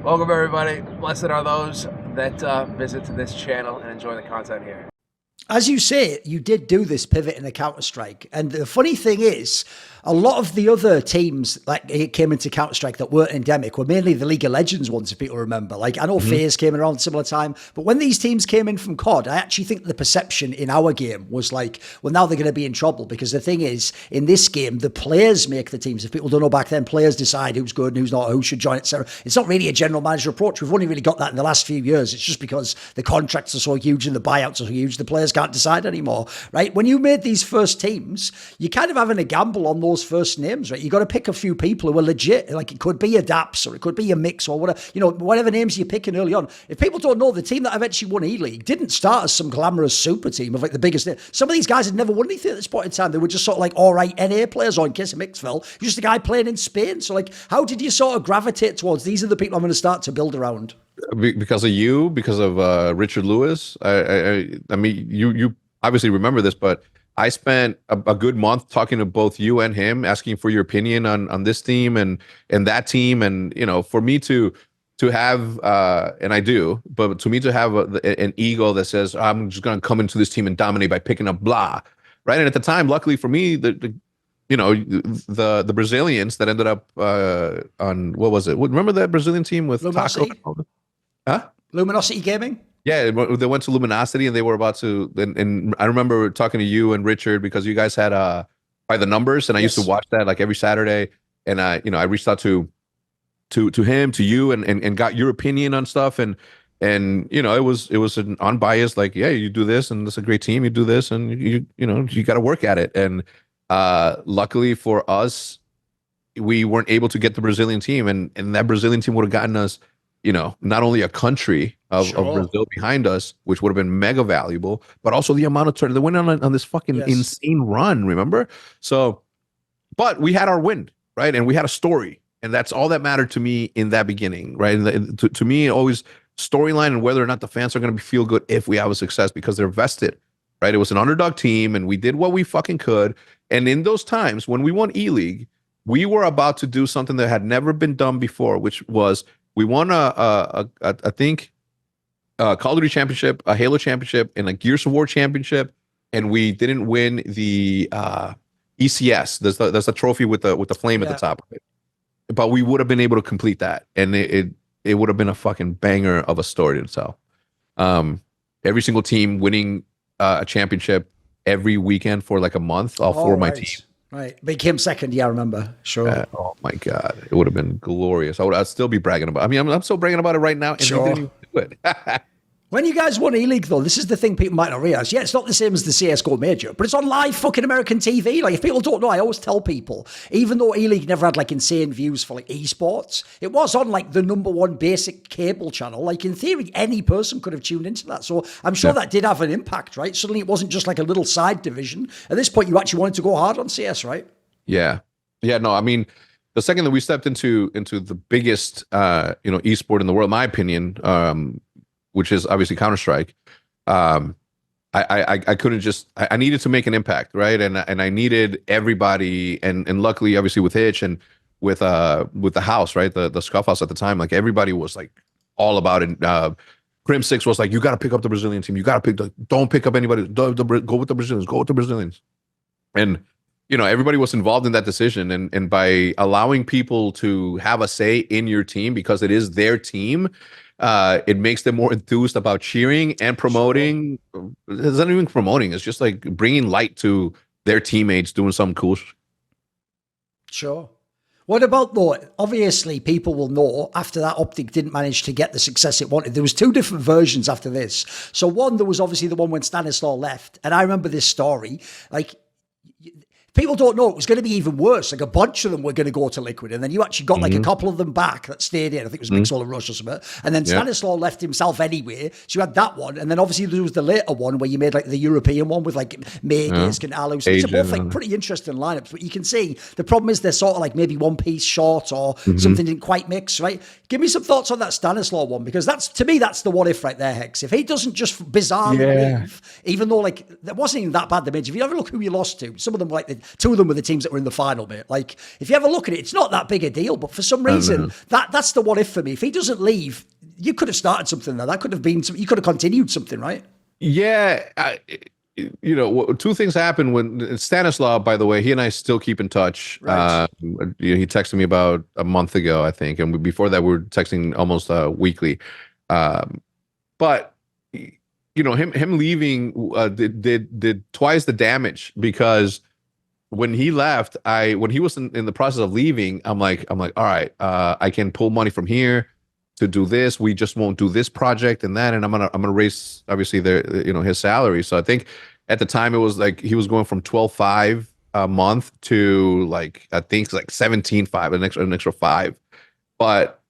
Welcome everybody. Blessed are those that visit this channel and enjoy the content here. As you say, you did do this pivot in the Counter-Strike. And the funny thing is, a lot of the other teams like it came into Counter-Strike that weren't endemic were mainly the League of Legends ones, if people remember. Like, I know FaZe came around at a similar time, but when these teams came in from CoD, I actually think the perception in our game was like, well, now they're going to be in trouble, because the thing is, in this game, the players make the teams. If people don't know, back then, players decide who's good and who's not, who should join, etc. It's not really a general manager approach. We've only really got that in the last few years. It's just because the contracts are so huge and the buyouts are so huge, the players can't decide anymore, right? When you made these first teams, you're kind of having a gamble on those first names, right? You got to pick a few people who are legit. Like, it could be a DAPS or it could be a mix or whatever, whatever names you're picking early on. If people don't know, the team that eventually won ELEAGUE didn't start as some glamorous super team of like the biggest name. Some of these guys had never won anything at this point in time. They were just sort of like, all right, NA players, or in case of Mixville, you're just a guy playing in Spain. So like, how did you sort of gravitate towards these are the people I'm going to start to build around? Because of you, because of Richard Lewis. I mean, you obviously remember this, but I spent a good month talking to both you and him, asking for your opinion on this team and that team. And, for me to have, and I do, but to me to have an ego that says, I'm just going to come into this team and dominate by picking up blah. Right. And at the time, luckily for me, the Brazilians that ended up on, what was it? Remember that Brazilian team with Luminosity? Taco? Huh? Luminosity Gaming? Yeah, they went to Luminosity and they were about to, and I remember talking to you and Richard because you guys had By the Numbers, and I used to watch that like every Saturday, and I reached out to him, to you, and got your opinion on stuff, and it was an unbiased, like, yeah, you do this and this is a great team, you do this and you got to work at it, and luckily for us, we weren't able to get the Brazilian team, and that Brazilian team would have gotten us, not only a country of Brazil behind us, which would have been mega valuable, but also the amount of turn. They went on this fucking insane run, remember? So, but we had our win, right? And we had a story, and that's all that mattered to me in that beginning, right? And to me, always storyline and whether or not the fans are going to feel good if we have a success because they're vested, right? It was an underdog team, and we did what we fucking could. And in those times when we won ELEAGUE, we were about to do something that had never been done before, which was we won I think Call of Duty championship, a Halo championship, and a Gears of War championship, and we didn't win the ECS. There's a trophy with the flame at the top of it. But we would have been able to complete that, and it would have been a fucking banger of a story to tell. Every single team winning a championship every weekend for like a month, all four of my teams. Right, but he came second. Yeah, I remember. Sure. Oh my god, it would have been glorious. I'd still be bragging about. I mean, I'm still bragging about it right now, and he didn't even do it. When you guys won ELEAGUE, though, this is the thing people might not realize. Yeah, it's not the same as the CSGO major, but it's on live fucking American TV. Like, if people don't know, I always tell people, even though ELEAGUE never had like insane views for like esports, it was on like the #1 basic cable channel. Like, in theory, any person could have tuned into that. So I'm sure that did have an impact, right? Suddenly it wasn't just like a little side division. At this point, you actually wanted to go hard on CS, right? Yeah. No, I mean, the second that we stepped into the biggest esport in the world, in my opinion, which is obviously Counter-Strike, I couldn't just, I needed to make an impact, right? And I needed everybody, and luckily, obviously, with Hitch and with the house, right, the Scuff House at the time, like, everybody was like all about it. Crimsix was like, you got to pick up the Brazilian team. You got to don't pick up anybody. Go with the Brazilians. Go with the Brazilians. And everybody was involved in that decision, and by allowing people to have a say in your team because it is their team, it makes them more enthused about cheering and promoting. It's not even promoting. It's just like bringing light to their teammates doing something cool. Sure. What about, though, obviously people will know after that OpTic didn't manage to get the success it wanted. There was two different versions after this. So one, there was obviously the one when Stanislaw left. And I remember this story, like, people don't know it was going to be even worse. Like, a bunch of them were going to go to Liquid, and then you actually got like a couple of them back that stayed in. I think it was Mixwell and Rush or something. And then Stanislaw left himself anyway. So you had that one, and then obviously there was the later one where you made like the European one with like Megas and Alu. So these are both like pretty interesting lineups. But you can see the problem is they're sort of like maybe one piece short or something didn't quite mix, right? Give me some thoughts on that Stanislaw one, because that's, to me, that's the what if right there, Hex. If he doesn't just bizarrely leave, even though like that wasn't even that bad, the major. If you have a look who you lost to, some of them were like two of them were the teams that were in the final bit. Like, if you ever look at it, it's not that big a deal, but for some reason, that's the what if for me. If he doesn't leave, you could have started something there. That could have been, you could have continued something, right? Yeah. You know, two things happened when Stanislaw, by the way, he and I still keep in touch. Right. He texted me about a month ago, I think. And before that, we were texting almost weekly. But you know, him leaving did twice the damage, because when he left, when he was in the process of leaving, I'm like, all right, I can pull money from here to do this. We just won't do this project and that, and I'm gonna raise obviously his salary. So I think at the time it was like he was going from 12.5 a month to like, I think like 17.5, an extra 5. But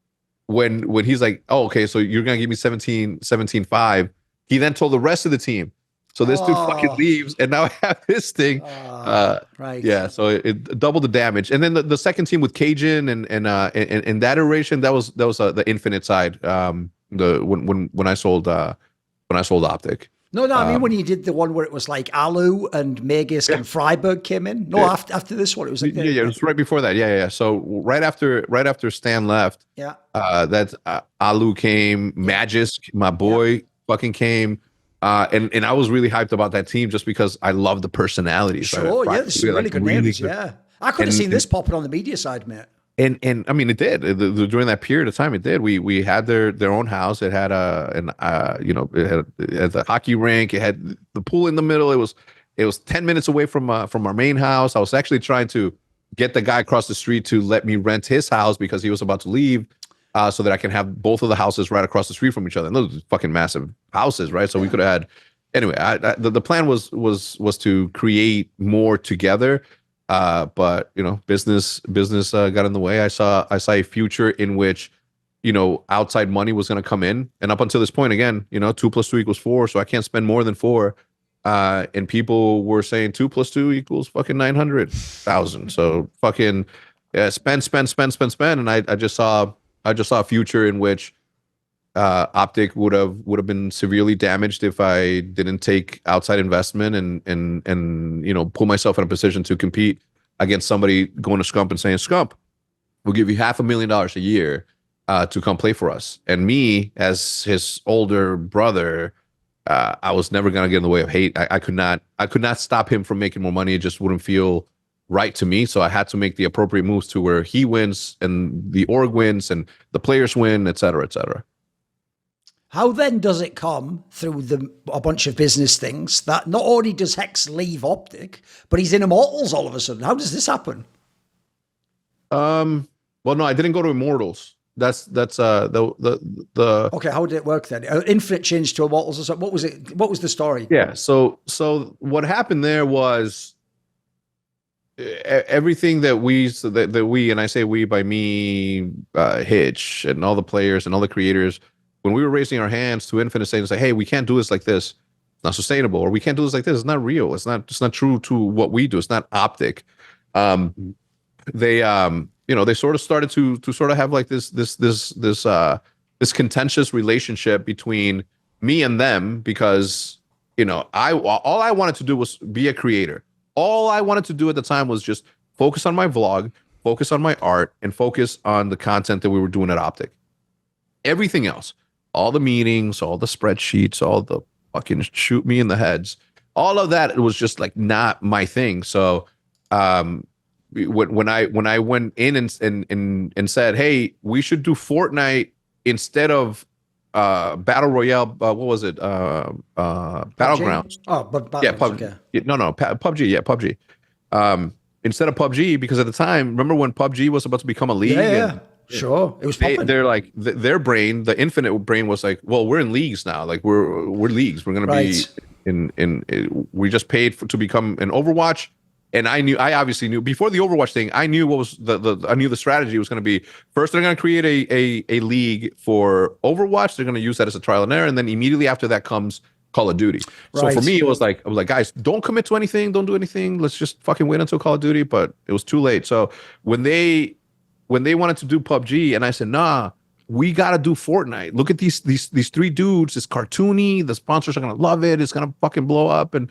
when he's like, oh, okay, so you're gonna give me 17.5, he then told the rest of the team. So this dude fucking leaves, and now I have this thing. Right. Yeah. So it doubled the damage. And then the second team with Cajun and that iteration, that was the infinite side. When I sold OpTic. No, I mean when you did the one where it was like Alu and Megis and Freiburg came in. No, after this one, it was like it was right before that. Yeah. So right after Stan left. Yeah. That Alu came, Magisk, my boy, fucking came. And I was really hyped about that team just because I love the personalities. Sure, yeah, there's some really good names. Yeah, I could have seen this popping on the media side, mate. And I mean, it did. During that period of time, it did. We had their own house. It had it had the hockey rink. It had the pool in the middle. It was 10 minutes away from our main house. I was actually trying to get the guy across the street to let me rent his house because he was about to leave. So that I can have both of the houses right across the street from each other. And those are fucking massive houses, right? So we could have had, anyway. The plan was to create more together, but you know, business got in the way. I saw a future in which, you know, outside money was going to come in, and up until this point, again, you know, 2 + 2 = 4, so I can't spend more than 4. And people were saying 2 + 2 = fucking 900,000. So fucking spend, and I just saw a future in which OpTic would have been severely damaged if I didn't take outside investment and you know, pull myself in a position to compete against somebody going to Scump and saying, Scump, we'll give you $500,000 a year to come play for us. And me, as his older brother, I was never gonna get in the way of hate. I could not stop him from making more money. It just wouldn't feel right to me. So I had to make the appropriate moves to where he wins and the org wins and the players win, et cetera, et cetera. How then does it come through a bunch of business things that not only does Hex leave OpTic, but he's in Immortals all of a sudden? How does this happen? Well, no, I didn't go to Immortals. That's the okay. How did it work then? Infinite changed to Immortals or something. What was it? What was the story? Yeah. So what happened there was, everything that we, and I say we by me, Hitch and all the players and all the creators, when we were raising our hands to Infinite saying, say, hey, we can't do this like this, it's not sustainable, or we can't do this like this, it's not real, it's not true to what we do, it's not OpTic. They you know, they sort of started to sort of have like this contentious relationship between me and them, because, you know, all I wanted to do was be a creator. All I wanted to do at the time was just focus on my vlog, focus on my art, and focus on the content that we were doing at OpTic. Everything else, all the meetings, all the spreadsheets, all the fucking shoot me in the heads, all of that, it was just like not my thing. So when I went in and said, hey, we should do Fortnite instead of Battle Royale, what was it? Battlegrounds. Oh, but yeah, PUBG. Okay. Yeah, no, PUBG. Yeah, PUBG. Instead of PUBG, because at the time, remember when PUBG was about to become a league? Yeah. Sure, it was popping. They're like their brain, the Infinite brain was like, well, we're in leagues now. Like we're leagues. We're gonna be in. We just paid to become an Overwatch. And I obviously knew before the Overwatch thing, I knew what was I knew the strategy was going to be, first they're going to create a league for Overwatch. They're going to use that as a trial and error. And then immediately after that comes Call of Duty. So for me, it was like, I was like, guys, don't commit to anything. Don't do anything. Let's just fucking wait until Call of Duty. But it was too late. So when they wanted to do PUBG and I said, nah, we got to do Fortnite. Look at these 3 dudes. It's cartoony. The sponsors are going to love it. It's going to fucking blow up. And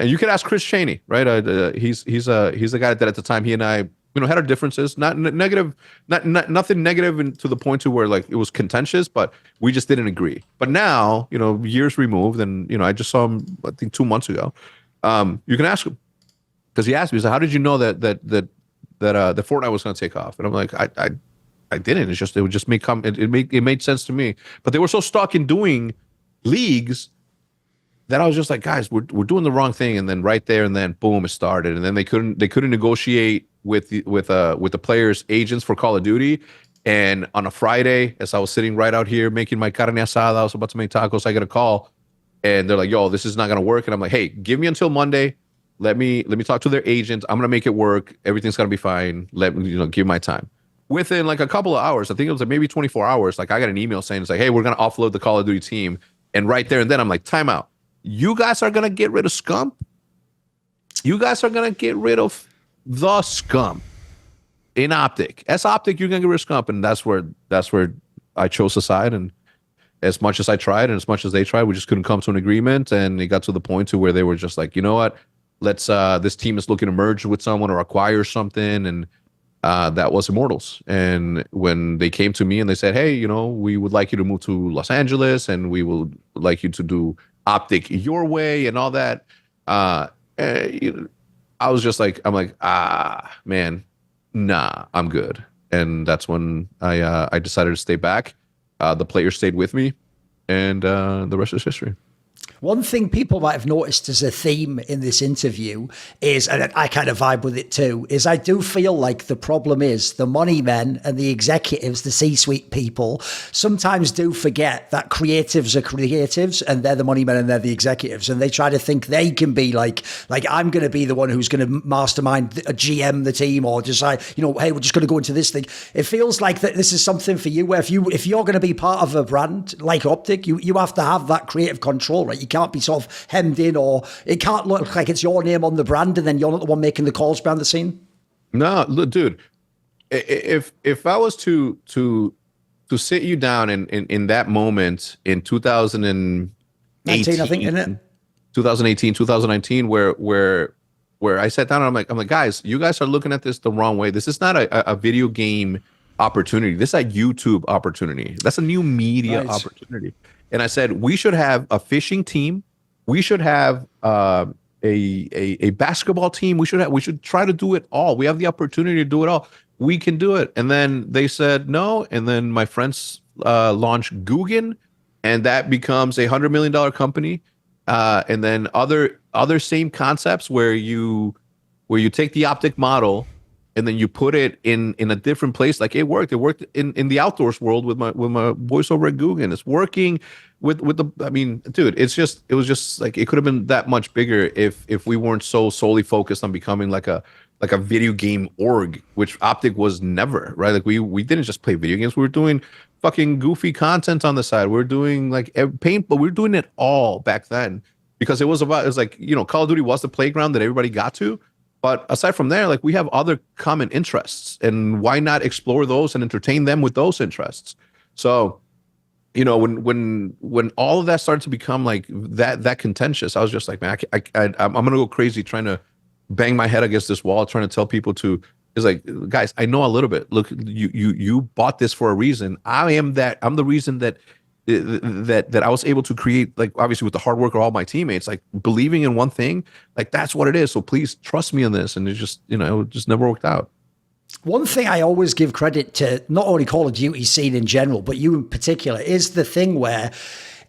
you can ask Chris Chaney, right? He's the guy that at the time he and I, had our differences, not negative, nothing negative to the point to where like it was contentious, but we just didn't agree. But now, years removed, and I just saw him, I think 2 months ago. You can ask him, because he asked me, so how did you know that Fortnite was going to take off? And I'm like, I didn't. It would just it made sense to me. But they were so stuck in doing leagues that I was just like, guys, we're doing the wrong thing. And then right there and then boom, it started. And then they couldn't negotiate with the players' agents for Call of Duty. And on a Friday, as I was sitting right out here making my carne asada, I was about to make tacos, I get a call, and they're like, yo, this is not gonna work. And I'm like, hey, give me until Monday. Let me talk to their agents. I'm gonna make it work. Everything's gonna be fine. Let me, give my time. Within like a couple of hours, I think it was like maybe 24 hours, like I got an email saying it's like, hey, we're gonna offload the Call of Duty team. And right there and then I'm like, time out. You guys are gonna get rid of Scump? You guys are gonna get rid of the Scump in OpTic. As OpTic, you're gonna get rid of Scump, and that's where I chose a side. And as much as I tried and as much as they tried, we just couldn't come to an agreement. And it got to the point to where they were just like, you know what? Let's this team is looking to merge with someone or acquire something, and that was Immortals. And when they came to me and they said, hey, we would like you to move to Los Angeles, and we would like you to do OpTic your way and all that, I was just like, I'm like, man, nah, I'm good. And that's when I decided to stay back. The players stayed with me, and the rest is history. One thing people might have noticed as a theme in this interview is, and I kind of vibe with it too, is I do feel like the problem is the money men and the executives, the C-suite people, sometimes do forget that creatives are creatives and they're the money men and they're the executives. And they try to think they can be like I'm going to be the one who's going to mastermind a GM the team, or decide, hey, we're just going to go into this thing. It feels like that this is something for you where if you're going to be part of a brand like OpTic, you have to have that creative control, right? You can't be sort of hemmed in, or it can't look like it's your name on the brand and then you're not the one making the calls behind the scene. No, look, dude, if I was to sit you down in that moment in 2018, 19, I think, isn't it? 2018, 2019, where I sat down and I'm like, guys, you guys are looking at this the wrong way. This is not a video game opportunity. This is a YouTube opportunity. That's a new media opportunity. And I said, we should have a fishing team. We should have a basketball team. We should try to do it all. We have the opportunity to do it all. We can do it. And then they said no. And then my friends launched Guggen, and that becomes a $100 million company. And then other same concepts where you take the OpTic model and then you put it in a different place. Like it worked. It worked in the outdoors world with my voiceover at Guggen. It's working with the. I mean, dude, it was just like it could have been that much bigger if we weren't so solely focused on becoming like a video game org, which OpTic was never, right? Like we didn't just play video games. We were doing fucking goofy content on the side. We were doing like paint, but we were doing it all back then because it was like, Call of Duty was the playground that everybody got to. But aside from there, like we have other common interests, and why not explore those and entertain them with those interests? So, when all of that started to become like that contentious, I was just like, man, I'm gonna go crazy trying to bang my head against this wall, trying to tell people to. It's like, guys, I know a little bit. Look, you bought this for a reason. I'm the reason that I was able to create, like, obviously with the hard work of all my teammates, like believing in one thing, like that's what it is. So please trust me on this. And it just, it just never worked out. One thing I always give credit to, not only Call of Duty scene in general, but you in particular, is the thing where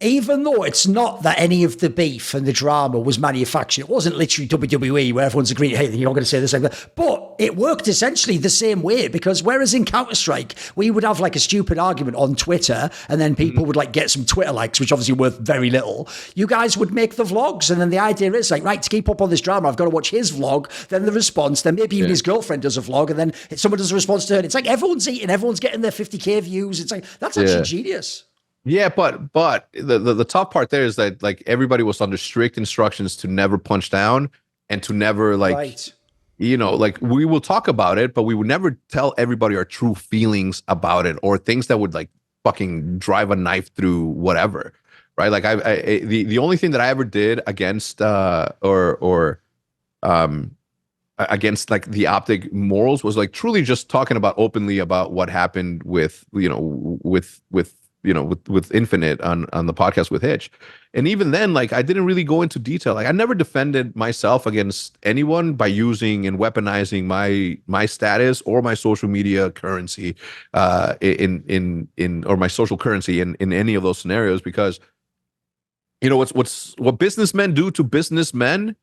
even though it's not that any of the beef and the drama was manufactured, it wasn't literally WWE where everyone's agreed, hey, you're not going to say this, like that. But it worked essentially the same way, because whereas in Counter-Strike, we would have like a stupid argument on Twitter and then people would like get some Twitter likes, which obviously worth very little. You guys would make the vlogs, and then the idea is like, right, to keep up on this drama, I've got to watch his vlog, then the response, then maybe even his girlfriend does a vlog, and then someone does a response to her. It's like everyone's eating, everyone's getting their 50K views. It's like, that's actually genius. Yeah, but the tough part there is that like everybody was under strict instructions to never punch down and to never like, like we will talk about it, but we would never tell everybody our true feelings about it or things that would like fucking drive a knife through whatever, right? Like the only thing that I ever did against against like the OpTic morals was like truly just talking about openly about what happened with with Infinite on the podcast with Hitch. And even then, like, I didn't really go into detail. Like, I never defended myself against anyone by using and weaponizing my status or my social media currency in or my social currency in any of those scenarios, because what businessmen do to businessmen,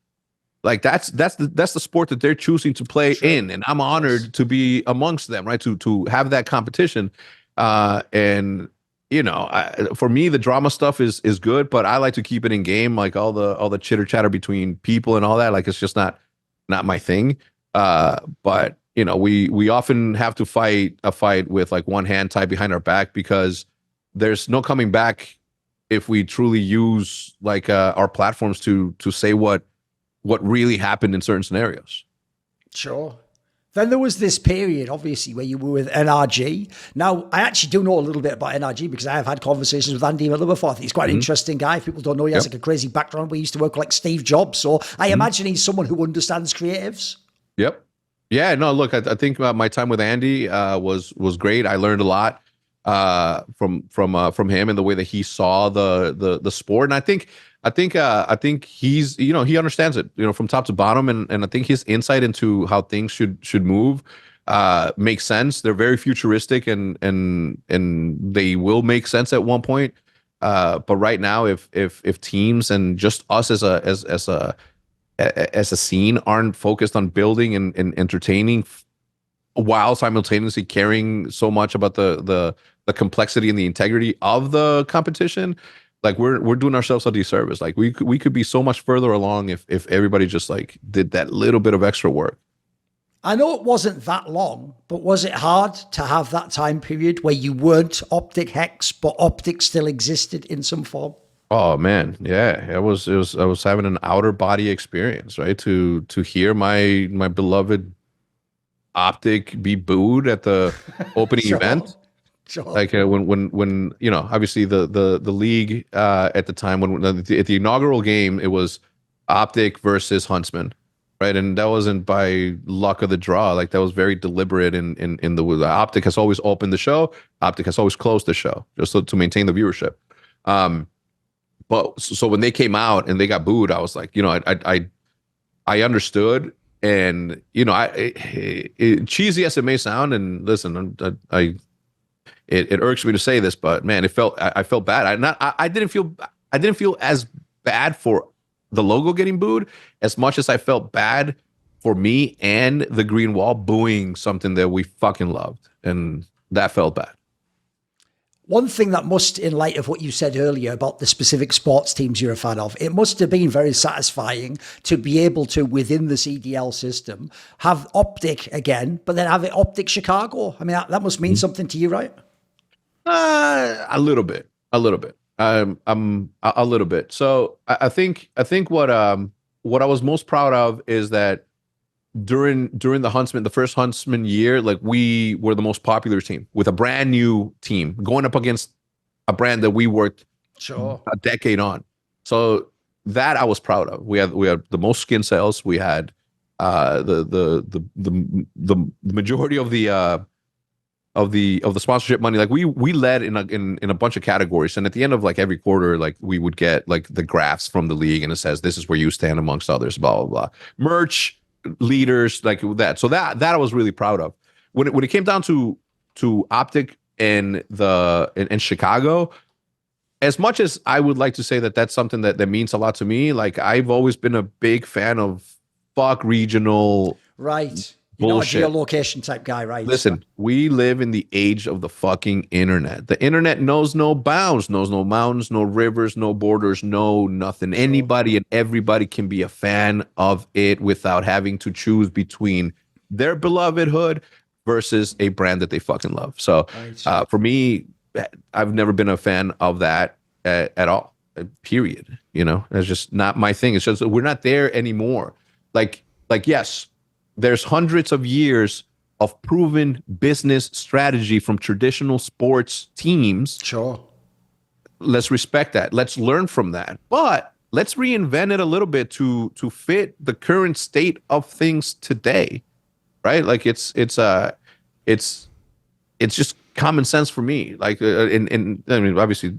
like that's the sport that they're choosing to play in, and I'm honored to be amongst them, right? To have that competition, and for me, the drama stuff is good, but I like to keep it in game, like all the chitter chatter between people and all that. Like, it's just not my thing. But we often have to fight a fight with like one hand tied behind our back, because there's no coming back if we truly use like our platforms to say what really happened in certain scenarios. Sure. Then there was this period, obviously, where you were with NRG. Now, I actually do know a little bit about NRG because I have had conversations with Andy Miller before. I think he's quite an interesting guy. If people don't know, he has like a crazy background. We used to work with like Steve Jobs. So I imagine he's someone who understands creatives. Yep. Yeah, no, look, I think my time with Andy was great. I learned a lot from him and the way that he saw the sport. And I think he's he understands it from top to bottom, and I think his insight into how things should move makes sense. They're very futuristic, and they will make sense at one point. But right now, if teams and just us as a scene aren't focused on building and entertaining while simultaneously caring so much about the complexity and the integrity of the competition, like we're doing ourselves a disservice. Like we could be so much further along if everybody just like did that little bit of extra work. I know it wasn't that long, but was it hard to have that time period where you weren't OpTic Hex, but OpTic still existed in some form? Oh man, yeah, I was having an outer body experience, right? To hear my beloved OpTic be booed at the opening event. Sure. Like when obviously the league at the time at the inaugural game, it was OpTic versus Huntsman, right? And that wasn't by luck of the draw. Like, that was very deliberate in the OpTic has always opened the show. OpTic has always closed the show just to maintain the viewership. But so when they came out and they got booed, I was like, I understood. And cheesy as it may sound, and listen, it irks me to say this, but man, I felt bad. I didn't feel as bad for the logo getting booed as much as I felt bad for me and the green wall booing something that we fucking loved, and that felt bad. One thing that must, in light of what you said earlier about the specific sports teams you're a fan of, it must have been very satisfying to be able to, within the CDL system, have OpTic again, but then have it OpTic Chicago. I mean, that must mean something to you, right? A little bit. A little bit. So I think what I was most proud of is that during the first Huntsman year, like, we were the most popular team with a brand new team going up against a brand that we worked a decade on. So that I was proud of. We had the most skin sales. We had the majority of the sponsorship money. Like, we led in a bunch of categories, and at the end of like every quarter, like, we would get like the graphs from the league, and it says this is where you stand amongst others, blah blah blah. Merch, leaders, like that. So that I was really proud of. When it came down to OpTic and Chicago, as much as I would like to say that that's something that means a lot to me, like, I've always been a big fan of regional, right? You're bullshit. Not a geolocation type guy, right? Listen, we live in the age of the fucking internet. The internet knows no bounds, knows no mountains, no rivers, no borders, no nothing. Anybody and everybody can be a fan of it without having to choose between their beloved hood versus a brand that they fucking love. So for me, I've never been a fan of that at all, period. It's just not my thing. It's just we're not there anymore. Like yes, there's hundreds of years of proven business strategy from traditional sports teams. Sure. Let's respect that. Let's learn from that. But let's reinvent it a little bit to fit the current state of things today. Right? Like it's just common sense for me. Like I mean, obviously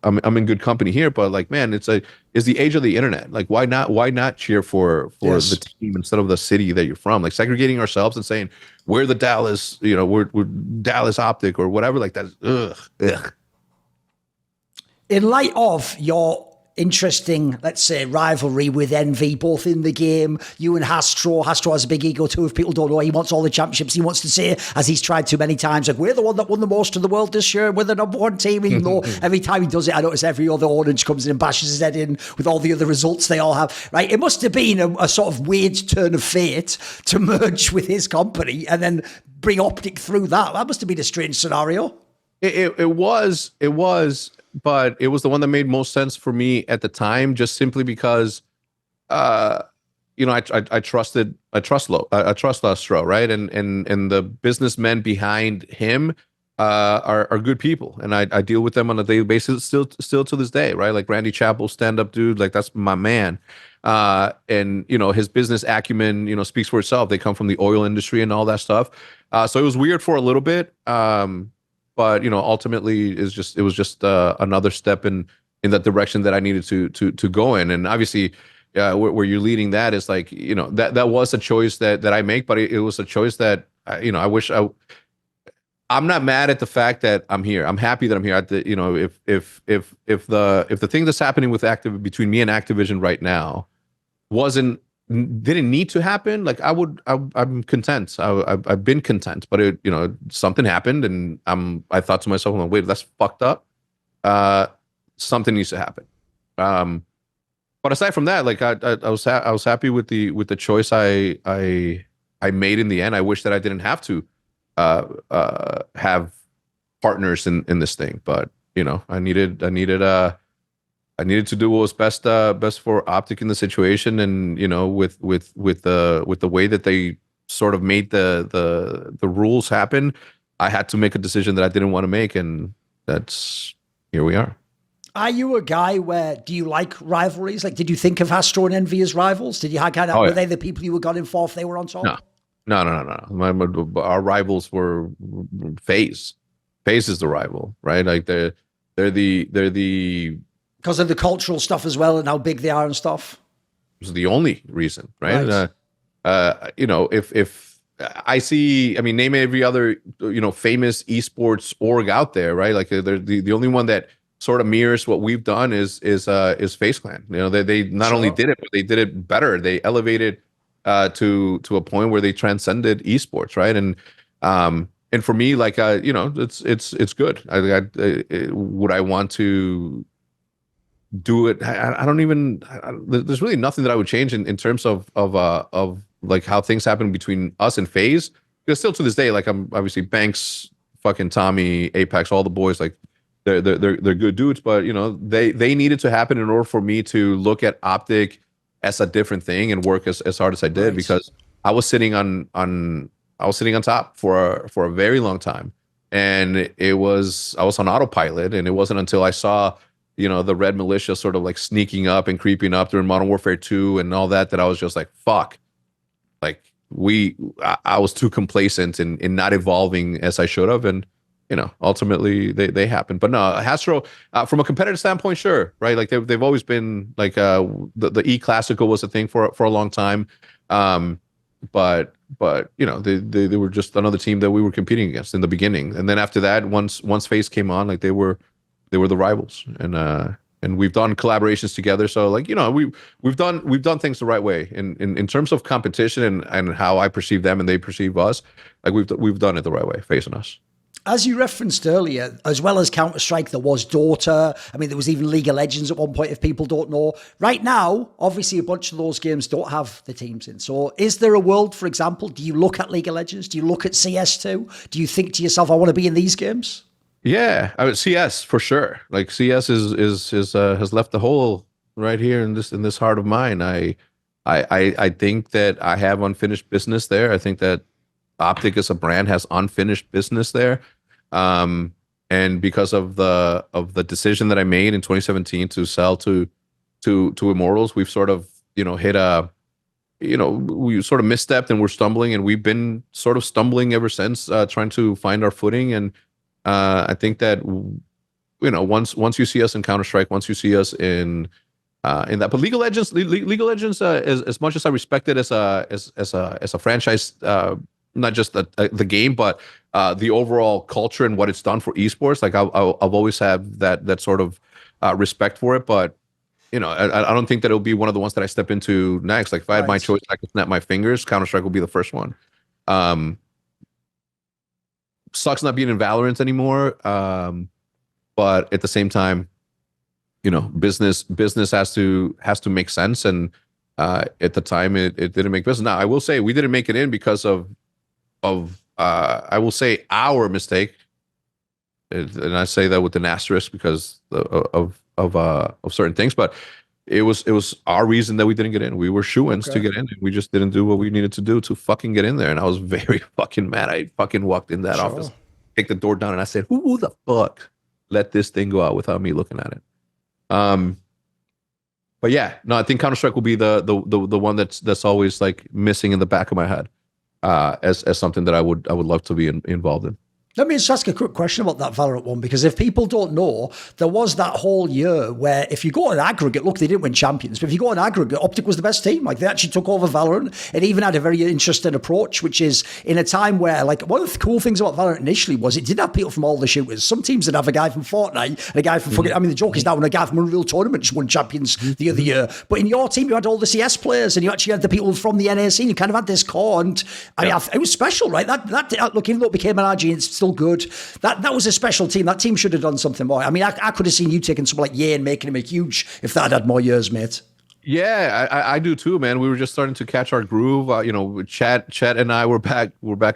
I'm in good company here, but like, man, it's the age of the internet. Like, why not cheer for the team instead of the city that you're from? Like segregating ourselves and saying we're the Dallas, we're Dallas OpTic or whatever like that. Ugh. In light of your interesting, let's say, rivalry with Envy, both in the game, you and Hastro has a big ego too. If people don't know, he wants all the championships. He wants to say, as he's tried too many times, like, we're the one that won the most in the world this year. We're the #1 team. Even though every time he does it, I notice every other orange comes in and bashes his head in with all the other results they all have. Right? It must have been a sort of weird turn of fate to merge with his company and then bring OpTic through that. That must have been a strange scenario. It was, but it was the one that made most sense for me at the time, just simply because, I trust Lustro, right? And the businessmen behind him are good people, and I deal with them on a daily basis, still to this day, right? Like Randy Chappell, stand-up dude, like that's my man. And his business acumen, speaks for itself. They come from the oil industry and all that stuff. So it was weird for a little bit. But ultimately, it was just another step in that direction that I needed to go in. And obviously, where you're leading that is like, that was a choice that I make, but it was a choice that I wish I'm not mad at the fact that I'm here. I'm happy that I'm here. If the thing that's happening with between me and Activision right now didn't need to happen, like I'm content. I've been content, but something happened, and I thought to myself, well, wait, that's fucked up. Something needs to happen. But aside from that, like I was happy with the choice I made in the end. I wish that I didn't have to have partners in this thing, but I needed to do what was best for OpTic in the situation, and with the way that they sort of made the rules happen, I had to make a decision that I didn't want to make, and here we are. Are you a guy do you like rivalries? Like, did you think of Hastro and Envy as rivals? Did you have were they the people you were gunning for if they were on top? No. Our rivals were FaZe. FaZe is the rival, right? Like they're the because of the cultural stuff as well and how big they are and stuff. It's the only reason, right? If I see, name every other, famous esports org out there, right? Like they're the only one that sort of mirrors what we've done is FaZe Clan. They not only did it, but they did it better. They elevated to a point where they transcended esports, right? And for me, like it's good. Would I want to do it? I don't even. There's really nothing that I would change in terms of like how things happen between us and FaZe. Because still to this day, like I'm obviously Banks, fucking Tommy, Apex, all the boys, like they're good dudes. But they needed to happen in order for me to look at OpTic as a different thing and work as hard as I did, because I was sitting on top for a very long time, and I was on autopilot, and it wasn't until I saw the Red Militia sort of like sneaking up and creeping up during Modern Warfare 2 and all that I was just like, fuck. Like I was too complacent in not evolving as I should have. And, ultimately they happened. But no, Hastro, from a competitive standpoint, sure. Right. Like they've always been like, the E-Classical was a thing for a long time. But they were just another team that we were competing against in the beginning. And then after that, once FaZe came on, like they were the rivals, and we've done collaborations together. So like we've done things the right way in terms of competition and how I perceive them and they perceive us. Like we've done it the right way, facing us. As you referenced earlier, as well as Counter-Strike, there was Dota. There was even League of Legends at one point, if people don't know. Right now, obviously, a bunch of those games don't have the teams in. So is there a world, for example, do you look at League of Legends? Do you look at CS2? Do you think to yourself, I want to be in these games? Yeah, CS for sure. Like CS has left the hole right here in this heart of mine. I think that I have unfinished business there. I think that OpTic as a brand has unfinished business there. And because of the decision that I made in 2017 to sell to Immortals, we've sort of, hit a, we sort of misstepped and we're stumbling, and we've been sort of stumbling ever since, trying to find our footing. And I think that, once you see us in Counter-Strike, once you see us in that, but League of Legends, as much as I respect it as a franchise, not just the game, but the overall culture and what it's done for esports. Like I've always had that sort of respect for it, but I don't think that it'll be one of the ones that I step into next. Like if I had my choice, I could snap my fingers. Counter-Strike will be the first one. Sucks not being in Valorant anymore, but at the same time, business has to make sense, and at the time it didn't make business. Now I will say we didn't make it in because of I will say our mistake, and I say that with an asterisk because of certain things, but it was our reason that we didn't get in. We were shoo-ins to get in, and we just didn't do what we needed to do to fucking get in there. And I was very fucking mad. I fucking walked in that office, kicked the door down, and I said, "Who the fuck let this thing go out without me looking at it?" But yeah, no, I think Counter-Strike will be the one that's always like missing in the back of my head, as something that I would love to be involved in. Let me just ask a quick question about that Valorant one, because if people don't know, there was that whole year where if you go on aggregate, look, they didn't win champions, but if you go on aggregate, OpTic was the best team. Like they actually took over Valorant. It even had a very interesting approach, which is in a time where, like, one of the cool things about Valorant initially was it did have people from all the shooters. Some teams would have a guy from Fortnite and a guy from fucking, I mean, the joke is now when a guy from Unreal Tournament just won champions the other year. But in your team, you had all the CS players and you actually had the people from the NA scene. You kind of had this core, and I mean, it was special, right? That look, even though it became an RG, it's still good. That was a special team. That team should have done something more. I mean, I could have seen you taking someone like Ye and making him a huge if that had more years, mate. Yeah, I do too, man. We were just starting to catch our groove. Chat and I were back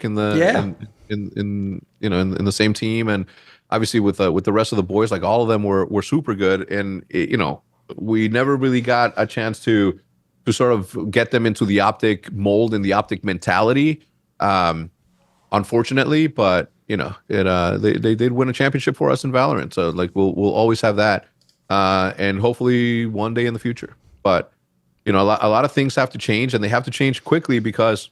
in the in the same team, and obviously with the rest of the boys, like all of them were super good, and we never really got a chance to sort of get them into the OpTic mold and the OpTic mentality, unfortunately, but they did win a championship for us in Valorant, so like we'll always have that, and hopefully one day in the future. But a lot of things have to change, and they have to change quickly, because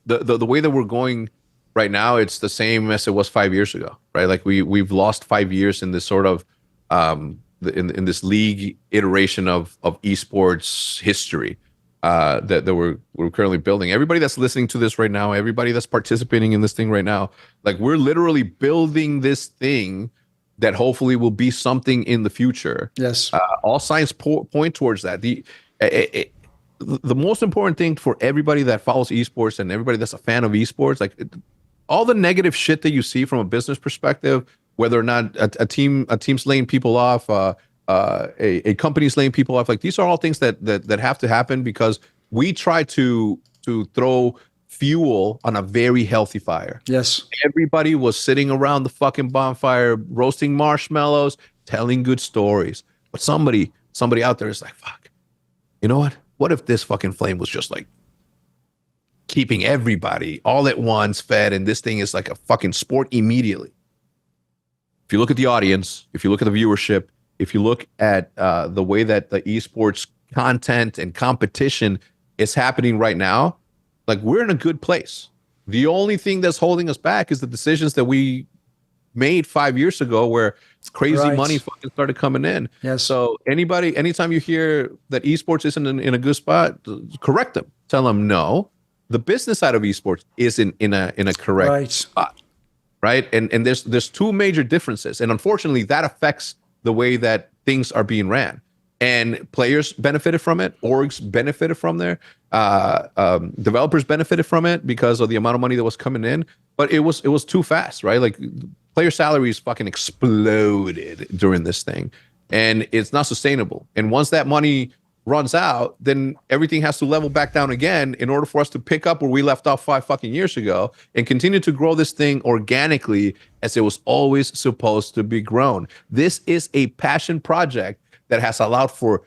the way that we're going right now, it's the same as it was 5 years ago, right? Like we've lost 5 years in this sort of in this league iteration of esports history. That we're currently building. Everybody that's listening to this right now, everybody that's participating in this thing right now, like we're literally building this thing that hopefully will be something in the future. Yes. All signs point towards that. The most important thing for everybody that follows esports and everybody that's a fan of esports, like all the negative shit that you see from a business perspective, whether or not a team's laying people off, a company's laying people off, like these are all things that have to happen, because we try to throw fuel on a very healthy fire. Yes. Everybody was sitting around the fucking bonfire, roasting marshmallows, telling good stories. But somebody out there is like, fuck, you know what? What if this fucking flame was just like keeping everybody all at once fed, and this thing is like a fucking sport immediately? If you look at the audience, if you look at the viewership, if you look at the way that the esports content and competition is happening right now, like we're in a good place. The only thing that's holding us back is the decisions that we made 5 years ago, where crazy money fucking started coming in. Yes. So anytime you hear that esports isn't in a good spot, correct them. Tell them no, the business side of esports isn't in a correct spot, right? And there's two major differences, and unfortunately that affects the way that things are being ran. And players benefited from it, orgs benefited from there, developers benefited from it because of the amount of money that was coming in. But it was too fast, right? Like player salaries fucking exploded during this thing, and it's not sustainable. And once that money runs out, then everything has to level back down again in order for us to pick up where we left off 5 fucking years ago and continue to grow this thing organically as it was always supposed to be grown. This is a passion project that has allowed for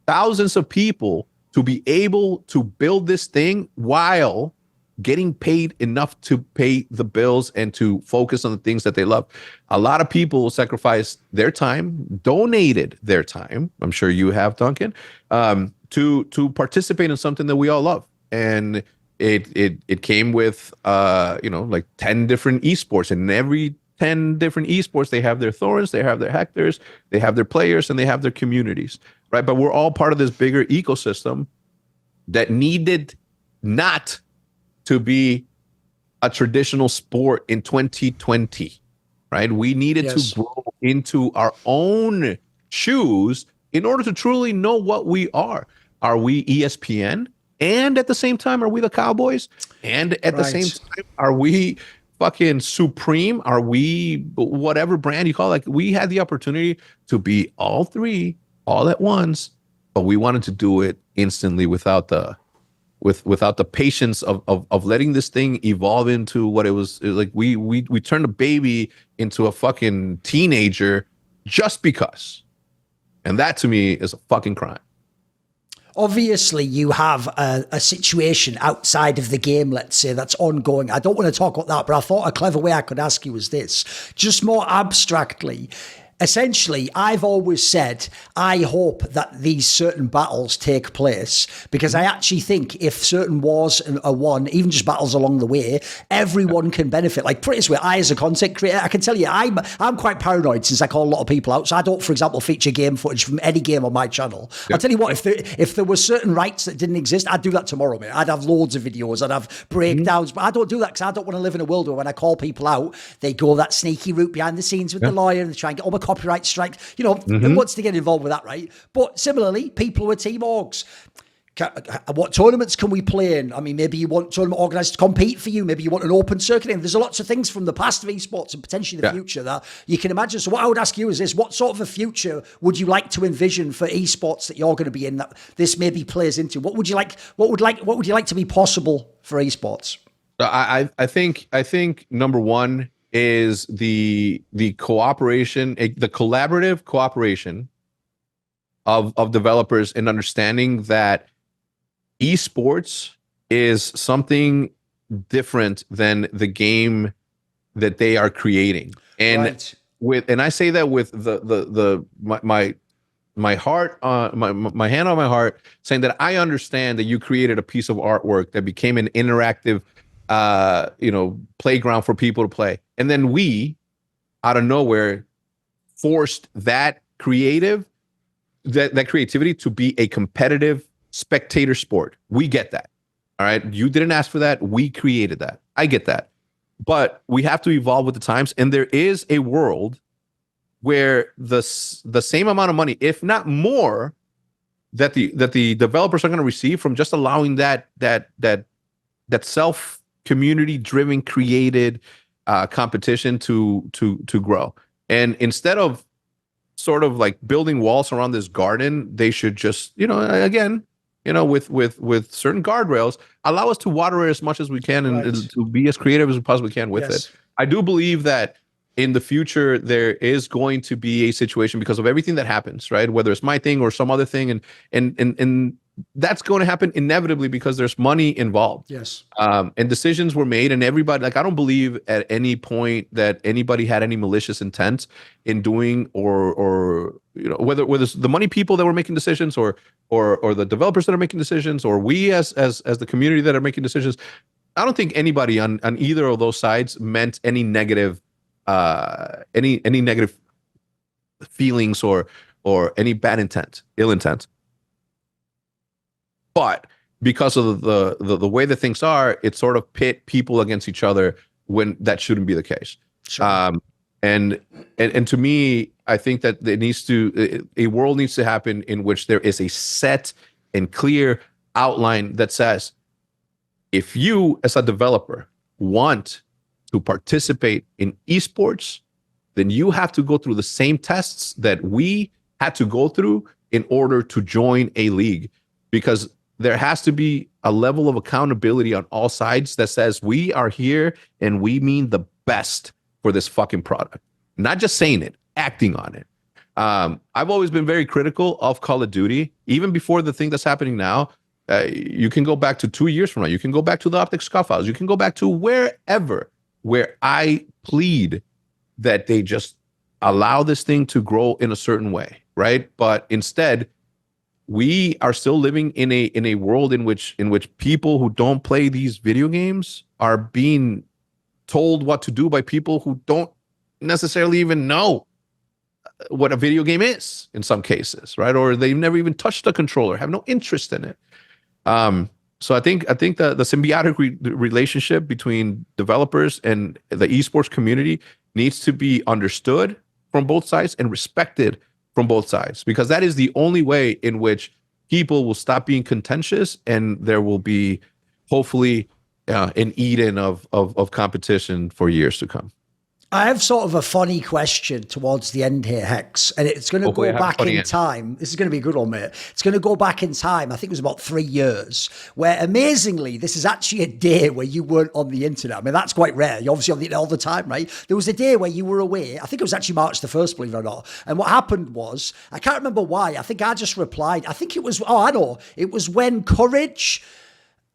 thousands of people to be able to build this thing while getting paid enough to pay the bills and to focus on the things that they love. A lot of people sacrifice their time, donated their time. I'm sure you have, Duncan, to participate in something that we all love. And it came with like 10 different esports, and every 10 different esports, they have their Thoorins, they have their Hectors, they have their players, and they have their communities, right? But we're all part of this bigger ecosystem that needed not to be a traditional sport in 2020, right? We needed to grow into our own shoes in order to truly know what we are. Are we ESPN? And at the same time, are we the Cowboys? And at the same time, are we fucking Supreme? Are we whatever brand you call it? Like, we had the opportunity to be all three all at once, but we wanted to do it instantly without the patience of letting this thing evolve into what it was. Like we turned a baby into a fucking teenager just because. And that to me is a fucking crime. Obviously, you have a situation outside of the game, let's say, that's ongoing. I don't want to talk about that, but I thought a clever way I could ask you was this, just more abstractly. Essentially, I've always said, I hope that these certain battles take place, because I actually think if certain wars are won, even just battles along the way, everyone can benefit. Like, put it this way, I as a content creator, I can tell you, I'm quite paranoid since I call a lot of people out. So I don't, for example, feature game footage from any game on my channel. I'll tell you what, if there were certain rights that didn't exist, I'd do that tomorrow, mate. I'd have loads of videos, I'd have breakdowns, but I don't do that because I don't want to live in a world where when I call people out, they go that sneaky route behind the scenes with the lawyer and they try and get all the copyright strike. Who wants to get involved with that, right? But similarly, people with team orgs. What tournaments can we play in? I mean, maybe you want tournament organisers to compete for you. Maybe you want an open circuit. And there's lots of things from the past of esports and potentially the future that you can imagine. So what I would ask you is this: what sort of a future would you like to envision for esports that you're going to be in, that this maybe plays into? What would you like? What would you like to be possible for esports? I think number one is the cooperation, the collaborative cooperation of developers in understanding that esports is something different than the game that they are creating. And and I say that with my heart, my hand on my heart, saying that I understand that you created a piece of artwork that became an interactive playground for people to play. And then we, out of nowhere, forced that creativity to be a competitive spectator sport. We get that. All right. You didn't ask for that. We created that. I get that. But we have to evolve with the times. And there is a world where the same amount of money, if not more, that the developers are going to receive from just allowing that self community driven created competition to grow. And instead of sort of like building walls around this garden, they should just, with certain guardrails, allow us to water it as much as we can and to be as creative as we possibly can with it. I do believe that in the future, there is going to be a situation because of everything that happens, right? Whether it's my thing or some other thing. And that's going to happen inevitably because there's money involved. And decisions were made, and everybody, like, I don't believe at any point that anybody had any malicious intent in doing or whether it's the money people that were making decisions or the developers that are making decisions, or we as the community that are making decisions. I don't think anybody on either of those sides meant any negative any negative feelings or any bad intent, ill intent. But because of the way that things are, it sort of pit people against each other when that shouldn't be the case. And to me, I think that a world needs to happen in which there is a set and clear outline that says, if you as a developer want to participate in esports, then you have to go through the same tests that we had to go through in order to join a league, because there has to be a level of accountability on all sides that says we are here and we mean the best for this fucking product. Not just saying it, acting on it. I've always been very critical of Call of Duty, even before the thing that's happening now. You can go back to 2 years from now. You can go back to the OpTic Scuff House. You can go back to wherever where I plead that they just allow this thing to grow in a certain way, right? But instead, we are still living in a world in which people who don't play these video games are being told what to do by people who don't necessarily even know what a video game is in some cases, right? Or they've never even touched a controller, have no interest in it. So I think the symbiotic relationship between developers and the esports community needs to be understood from both sides and respected from both sides, because that is the only way in which people will stop being contentious, and there will be hopefully an Eden of competition for years to come. I have sort of a funny question towards the end here, Hex, and it's going to go back in time. This is going to be a good one, mate. It's going to go back in time. I think it was about 3 years, where amazingly, this is actually a day where you weren't on the internet. I mean, that's quite rare. You're obviously on the internet all the time, right? There was a day where you were away. I think it was actually March the 1st, believe it or not. And what happened was, I can't remember why. I think I just replied. I think it was, I know. It was when Courage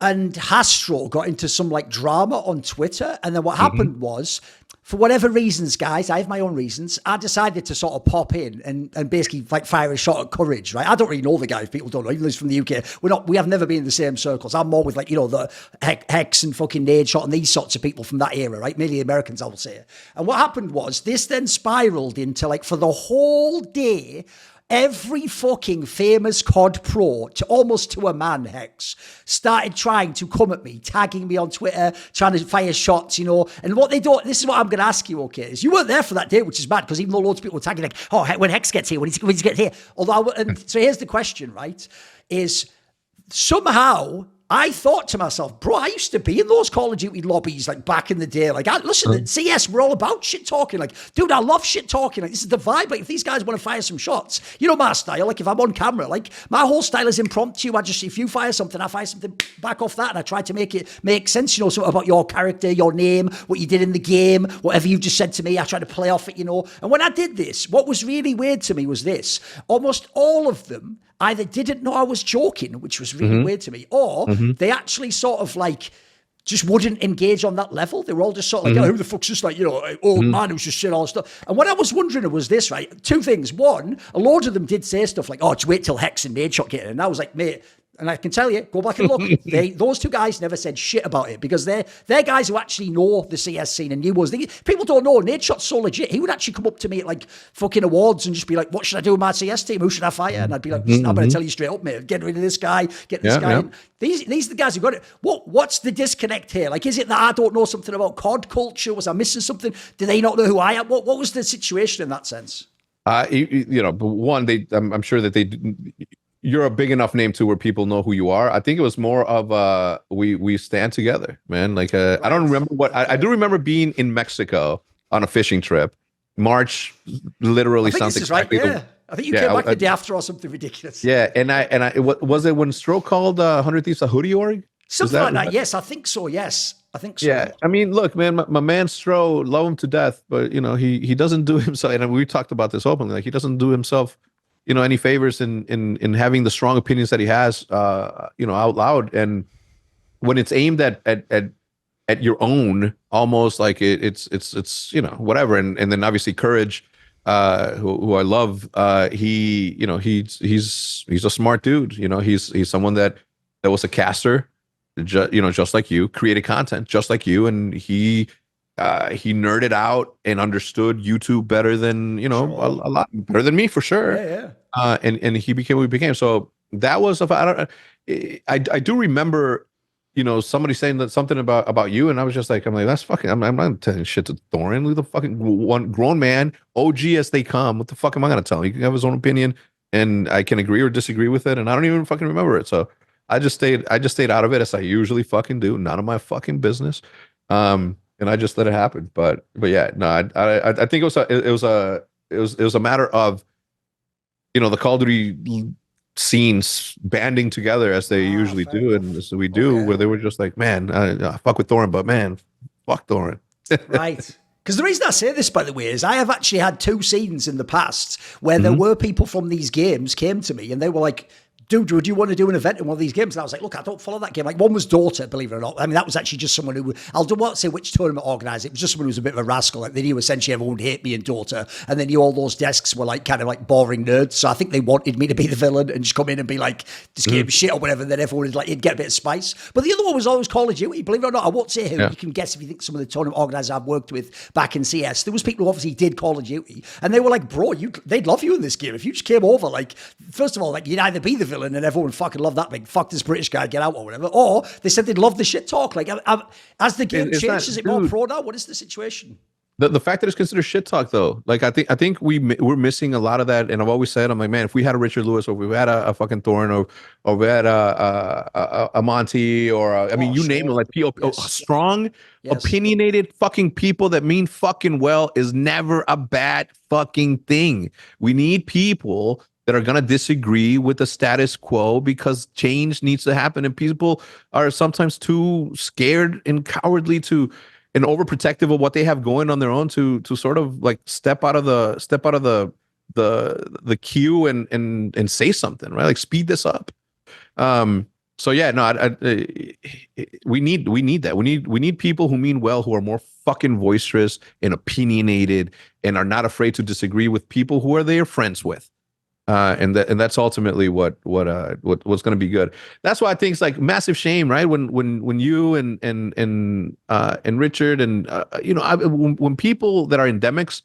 and Hastro got into some like drama on Twitter. And then what happened was, for whatever reasons, guys, I have my own reasons, I decided to sort of pop in and basically like fire a shot at Courage, right? I don't really know the guy. People don't know. Even though he's from the UK. We have never been in the same circles. I'm more with like, you know, the Hex and fucking Nadeshot and these sorts of people from that era, right? Mainly Americans, I would say. And what happened was this then spiraled into like for the whole day, every fucking famous COD pro, to almost to a man, Hex, started trying to come at me, tagging me on Twitter, trying to fire shots, you know. And what they don't, this is what I'm going to ask you, okay, is you weren't there for that day, which is mad, because even though loads of people were tagging like, oh, when Hex gets here, when he gets here. Although, so here's the question, right, is somehow I thought to myself, bro, I used to be in those Call of Duty lobbies like back in the day. Like, listen, CS, we're all about shit talking. Like, dude, I love shit talking. Like, this is the vibe. Like, if these guys want to fire some shots, you know my style. Like, if I'm on camera, like, my whole style is impromptu. If you fire something, I fire something back off that. And I try to make it make sense, you know, something about your character, your name, what you did in the game, whatever you've just said to me. I try to play off it, you know. And when I did this, what was really weird to me was this. Almost all of them either didn't know I was joking, which was really weird to me, or they actually sort of like just wouldn't engage on that level. They were all just sort of like, oh, who the fuck's just like, you know, old man who's just saying all this stuff. And what I was wondering was this, right? Two things. One, a load of them did say stuff like, oh, just wait till Hex and Nadeshot get in. And I was like, mate, and I can tell you, go back and look, those two guys never said shit about it, because they're guys who actually know the CS scene and knew was. People don't know, Nadeshot's so legit. He would actually come up to me at like fucking awards and just be like, what should I do with my CS team? Who should I fire? And I'd be like, I'm going to tell you straight up, mate, get rid of this guy, get this guy in. These are the guys who got it. What's the disconnect here? Like, is it that I don't know something about COD culture? Was I missing something? Do they not know who I am? What was the situation in that sense? You know, but one, I'm sure that they you're a big enough name to where people know who you are. I think it was more of we stand together, man. Like I don't remember what I do remember being in Mexico on a fishing trip. March literally sounds exactly right. Yeah. I think you came back the day after or something ridiculous. Yeah, and was it when Stro called 100 Thieves a hoodie org? Something like that. Yes, I think so. Yes, I think so. Yeah, I mean, look, man, my man Stro, love him to death, but you know he doesn't do himself. And we talked about this openly. Like he doesn't do himself, you know, any favors in having the strong opinions that he has, you know, out loud. And when it's aimed at your own, almost like it's you know, whatever. And then obviously Courage, who I love, he, you know, he's a smart dude. You know, he's someone that was a caster, you know, just like you, created content just like you, and he nerded out and understood YouTube better than, you know, a lot better than me for sure. Yeah. And he became what he became. So that was I do remember, you know, somebody saying that something about you, and I was just like, I'm like, that's fucking, I'm not telling shit to Thorin. Who the fucking one grown man, OG as they come. What the fuck am I gonna tell him? He can have his own opinion, and I can agree or disagree with it, and I don't even fucking remember it. So I just stayed out of it, as I usually fucking do. None of my fucking business. And I just let it happen. But yeah, no, I think it was a matter of, you know, the Call of Duty scenes banding together as they usually do, and as we do, where they were just like, man, I fuck with Thorin, but man, fuck Thorin. Right. Because the reason I say this, by the way, is I have actually had 2 scenes in the past where there were people from these games came to me and they were like, dude, would you want to do an event in one of these games? And I was like, look, I don't follow that game. Like, one was Daughter, believe it or not. I mean, that was actually just someone who, won't say which tournament organised it. It was just someone who was a bit of a rascal. Like, they knew essentially everyone would hate me in Daughter. And they knew all those desks were like kind of like boring nerds. So I think they wanted me to be the villain and just come in and be like, this game is shit or whatever. And then everyone would like, it'd get a bit of spice. But the other one was always Call of Duty. Believe it or not, I won't say who. You can guess if you think some of the tournament organisers I've worked with back in CS. There was people who obviously did Call of Duty. And they were like, bro, they'd love you in this game. If you just came over, like, first of all, like, you'd either be the villain and everyone fucking love that, like, fuck this British guy, get out or whatever. Or they said they'd love the shit talk. Like, as the game changes, is it more pro now? What is the situation? The fact that it's considered shit talk, though, like I think we're missing a lot of that. And I've always said, I'm like, man, if we had a Richard Lewis, or if we had a fucking Thorin, or we had a Monty, or I mean, you name it, like strong, opinionated fucking people that mean fucking well is never a bad fucking thing. We need people that are going to disagree with the status quo, because change needs to happen, and people are sometimes too scared and cowardly and overprotective of what they have going on their own to sort of like step out of the queue and say something, right? Like, speed this up. So yeah, no, we need that. We need people who mean well, who are more fucking boisterous and opinionated, and are not afraid to disagree with people who are their friends with. And that's ultimately what's going to be good. That's why I think it's like massive shame, right? When you and Richard and when people that are endemics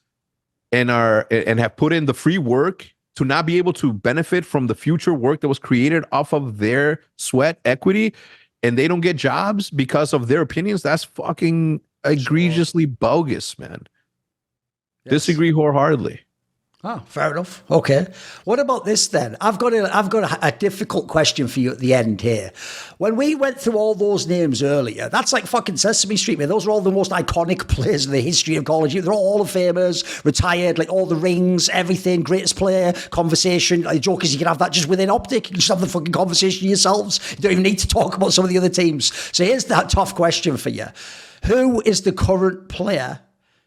and have put in the free work to not be able to benefit from the future work that was created off of their sweat equity, and they don't get jobs because of their opinions, that's fucking egregiously bogus, man. Yes. Disagree wholeheartedly. Oh, fair enough. Okay. What about this then? I've got a difficult question for you at the end here. When we went through all those names earlier, that's like fucking Sesame Street, man. Those are all the most iconic players in the history of Call of Duty. They're all Hall of Famers, retired, like all the rings, everything, greatest player, conversation. Like, the joke is you can have that just within OpTic. You can just have the fucking conversation yourselves. You don't even need to talk about some of the other teams. So here's that tough question for you. Who is the current player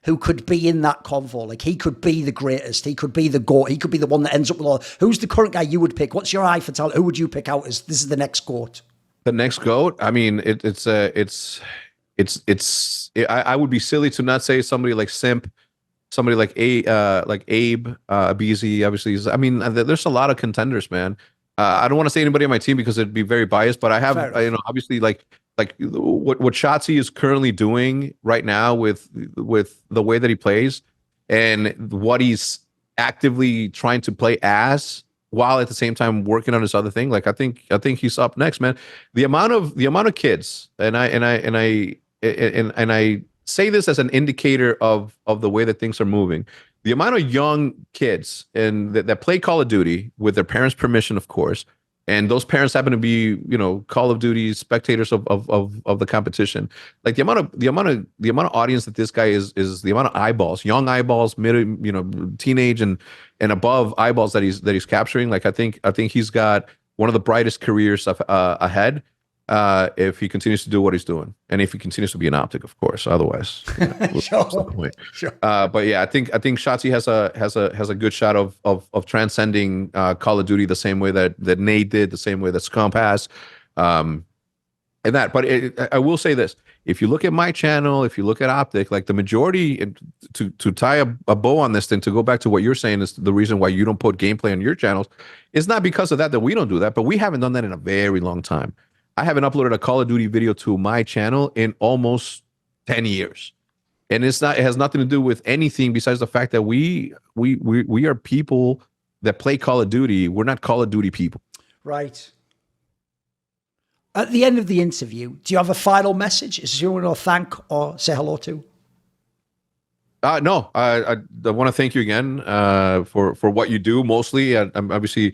who could be in that convo? Like, he could be the greatest. He could be the GOAT. He could be the one that ends up with all. Who's the current guy you would pick? What's your eye for talent? Who would you pick out as this is the next GOAT? The next GOAT? I mean, I would be silly to not say somebody like Simp, somebody like Abe, BZ, obviously. I mean, there's a lot of contenders, man. I don't want to say anybody on my team because it'd be very biased, but I have, obviously, like what Shotzi is currently doing right now with the way that he plays and what he's actively trying to play as, while at the same time working on this other thing. Like, I think he's up next, man. The amount of kids, and I say this as an indicator of the way that things are moving. The amount of young kids and that play Call of Duty with their parents' permission, of course, and those parents happen to be, Call of Duty spectators of the competition. Like, the amount of audience that this guy is the amount of eyeballs, young eyeballs, mid, teenage and above eyeballs that he's capturing. Like, I think he's got one of the brightest careers ahead. If he continues to do what he's doing, and if he continues to be an OpTic, of course. Otherwise, sure. But yeah, I think Shotzi has a good shot of transcending Call of Duty the same way that Nate did, the same way that Scump has, and that. But I will say this: if you look at my channel, if you look at OpTic, like the majority, to tie a bow on this thing, to go back to what you're saying is the reason why you don't put gameplay on your channels, it's not because of that we don't do that, but we haven't done that in a very long time. I haven't uploaded a Call of Duty video to my channel in almost 10 years. And it has nothing to do with anything besides the fact that we are people that play Call of Duty. We're not Call of Duty people. Right. At the end of the interview, do you have a final message? Is there anyone to thank or say hello to? No, I want to thank you again for what you do. Mostly, I'm obviously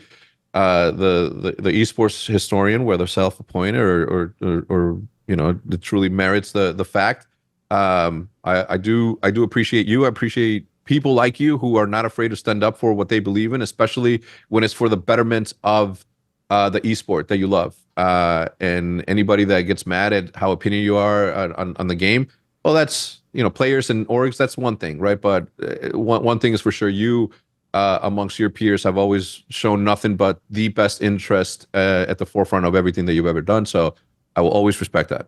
the esports historian, whether self-appointed or that truly merits the fact. I do appreciate you. I appreciate people like you who are not afraid to stand up for what they believe in, especially when it's for the betterment of the esport that you love. And anybody that gets mad at how opinion you are on the game, well, that's players and orgs. That's one thing, right? But one thing is for sure, you amongst your peers have always shown nothing but the best interest at the forefront of everything that you've ever done. So I will always respect that.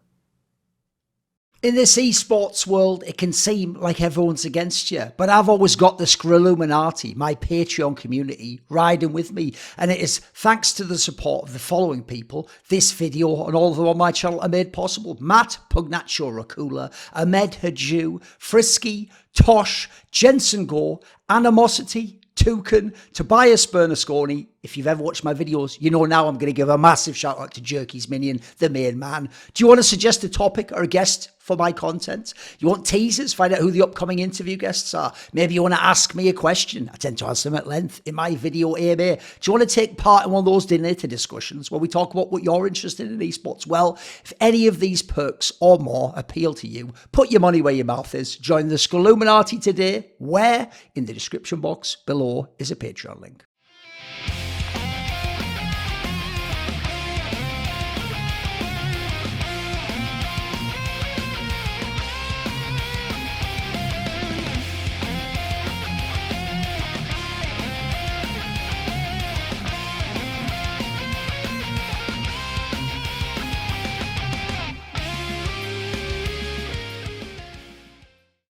In this esports world, it can seem like everyone's against you, but I've always got the Illuminati, my Patreon community, riding with me. And it is thanks to the support of the following people, this video and all of them on my channel are made possible. Matt, Pugnaccio Rakula, Ahmed Haju, Frisky, Tosh, Jensen Gore, Animosity, Toucan, Tobias Bernasconi. If you've ever watched my videos, you know now I'm going to give a massive shout out to Jerky's Minion, the main man. Do you want to suggest a topic or a guest for my content? You want teasers? Find out who the upcoming interview guests are. Maybe you want to ask me a question. I tend to answer them at length in my video AMA. Do you want to take part in one of those dinner discussions where we talk about what you're interested in esports? Well, if any of these perks or more appeal to you, put your money where your mouth is. Join the Illuminati today, where in the description box below is a Patreon link.